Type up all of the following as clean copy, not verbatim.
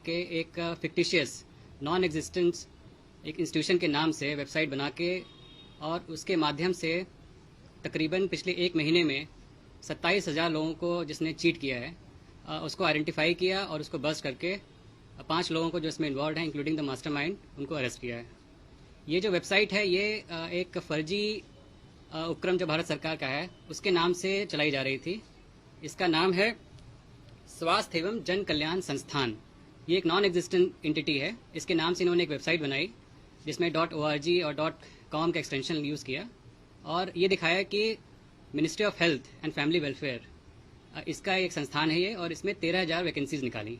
के एक fictitious non existence एक इंस्टीट्यूशन के नाम से वेबसाइट बना के और उसके माध्यम से तकरीबन पिछले एक महीने में 27,000 लोगों को जिसने चीट किया है उसको आइडेंटिफाई किया और उसको बस्ट करके 5 लोगों को जो इसमें इन्वॉल्व हैं इंक्लूडिंग द मास्टरमाइंड उनको अरेस्ट किया है। ये जो वेबसाइट है ये एक फर्जी उपक्रम जो भारत सरकार का है उसके नाम से चलाई जा रही थी। इसका नाम है स्वास्थ्य एवं जन कल्याण संस्थान। ये एक नॉन एग्जिस्टेंट एंटिटी है। इसके नाम से इन्होंने एक वेबसाइट बनाई जिसमें .org और .com का एक्सटेंशन यूज़ किया और ये दिखाया कि ministry of health and family welfare इसका एक संस्थान है ये, और इसमें 13,000 वैकेंसीज निकाली।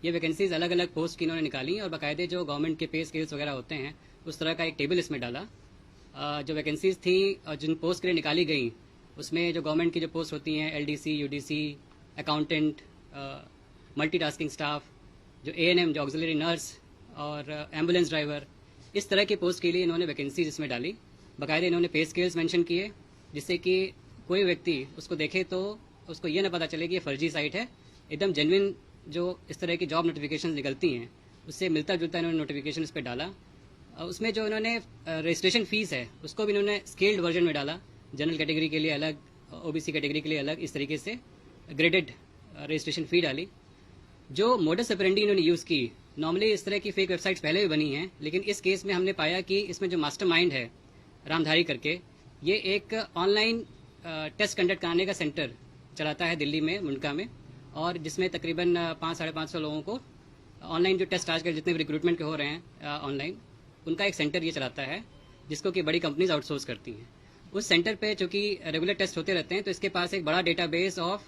ये वैकेंसीज अलग अलग पोस्ट की इन्होंने निकाली और बाकायदे जो गवर्नमेंट के पे स्केल्स वगैरह होते हैं उस तरह का एक टेबल इसमें डाला। जो वैकेंसीज थी जिन पोस्ट के लिए निकाली गई उसमें जो गवर्नमेंट की जो पोस्ट होती हैं LDC, UDC, accountant, multitasking staff, जो ANM, जो ऑक्सिलरी नर्स और एम्बुलेंस ड्राइवर, इस तरह की पोस्ट के लिए इन्होंने वैकेंसीज इसमें डाली। बाकायदे इन्होंने पे स्केल्स मेंशन किए जिससे कि कोई व्यक्ति उसको देखे तो उसको ये ना पता चले कि ये फर्जी साइट है। एकदम जेन्युइन जो इस तरह की जॉब नोटिफिकेशन निकलती हैं उससे मिलता जुलता इन्होंने नोटिफिकेशन इस पर डाला। उसमें जो इन्होंने रजिस्ट्रेशन फीस है उसको भी इन्होंने स्केल्ड वर्जन में डाला। जनरल कैटेगरी के लिए अलग, OBC कैटेगरी के लिए अलग, इस तरीके से ग्रेडेड रजिस्ट्रेशन फ़ी डाली। जो मोडस ऑपरेंडी इन्होंने यूज़ की, नॉर्मली इस तरह की फेक वेबसाइट्स पहले भी बनी हैं, लेकिन इस केस में हमने पाया कि इसमें जो मास्टरमाइंड है रामधारी करके, ये एक ऑनलाइन टेस्ट कंडक्ट कराने का सेंटर चलाता है दिल्ली में, मुंडका में, और जिसमें तकरीबन 500-550 लोगों को ऑनलाइन जो टेस्ट आजकल जितने भी रिक्रूटमेंट के हो रहे हैं ऑनलाइन, उनका एक सेंटर ये चलाता है जिसको कि बड़ी कंपनीज आउटसोर्स करती हैं। उस सेंटर पे चूँकि रेगुलर टेस्ट होते रहते हैं तो इसके पास एक बड़ा डेटाबेस ऑफ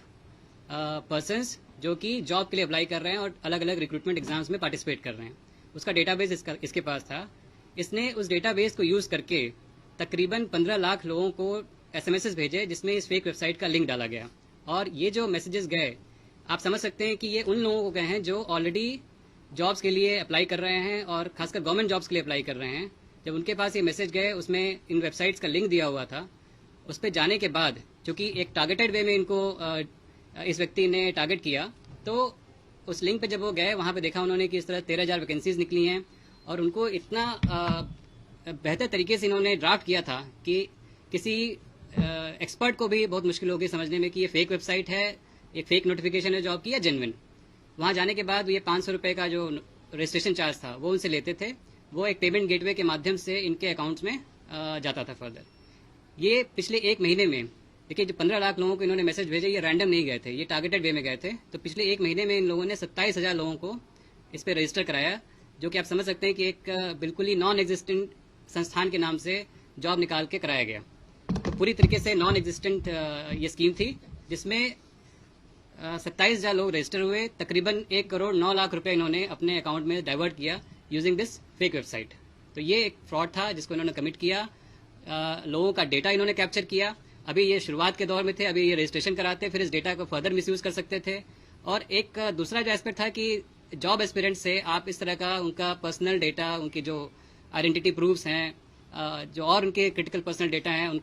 पर्सन्स जो कि जॉब के लिए अप्लाई कर रहे हैं और अलग अलग रिक्रूटमेंट एग्जाम्स में पार्टिसिपेट कर रहे हैं, उसका डेटाबेस इसके पास था। इसने उस डेटाबेस को यूज़ करके तकरीबन 15 लाख लोगों को SMS भेजे जिसमें इस फेक वेबसाइट का लिंक डाला गया। और ये जो मैसेजेस गए आप समझ सकते हैं कि ये उन लोगों को गए हैं जो ऑलरेडी जॉब्स के लिए अप्लाई कर रहे हैं और खासकर गवर्नमेंट जॉब्स के लिए अप्लाई कर रहे हैं। जब उनके पास ये मैसेज गए, उसमें इन वेबसाइट्स का लिंक दिया हुआ था, उस पर जाने के बाद चूँकि एक टारगेटेड वे में इनको इस व्यक्ति ने टारगेट किया, तो उस लिंक पे जब वो गए वहाँ पे देखा उन्होंने कि इस तरह 13,000 वैकेंसीज निकली हैं और उनको इतना बेहतर तरीके से इन्होंने ड्राफ्ट किया था कि किसी एक्सपर्ट को भी बहुत मुश्किल होगी समझने में कि ये फेक वेबसाइट है, एक फेक नोटिफिकेशन है जॉब की या जेन्युइन। वहाँ जाने के बाद ये 500 रुपये का जो रजिस्ट्रेशन चार्ज था वो उनसे लेते थे। वो एक पेमेंट गेटवे के माध्यम से इनके अकाउंट्स में जाता था फर्दर। ये पिछले एक महीने में देखिए, जो 15 लाख लोगों को इन्होंने मैसेज भेजे, ये रैंडम नहीं गए थे, ये टारगेटेड वे में गए थे। तो पिछले एक महीने में इन लोगों ने 27,000 लोगों को इस पर रजिस्टर कराया, जो कि आप समझ सकते हैं कि एक बिल्कुल ही नॉन एग्जिस्टेंट संस्थान के नाम से जॉब निकाल के कराया गया। तो पूरी तरीके से नॉन एग्जिस्टेंट ये स्कीम थी जिसमें 27,000 लोग रजिस्टर हुए। तकरीबन 1 करोड़ 9 लाख रुपए इन्होंने अपने अकाउंट में डाइवर्ट किया यूजिंग दिस फेक वेबसाइट। तो ये एक फ्रॉड था जिसको इन्होंने कमिट किया। लोगों का डेटा इन्होंने कैप्चर किया। अभी ये शुरुआत के दौर में थे, अभी ये रजिस्ट्रेशन कराते, फिर इस डेटा को फर्दर मिसयूज कर सकते थे। और एक दूसरा जो एस्पेक्ट था कि जॉब एस्पिरेंट से आप इस तरह का उनका पर्सनल डेटा, उनकी जो आइडेंटिटी प्रूफ्स हैं, जो और उनके क्रिटिकल पर्सनल डेटा हैं, उनको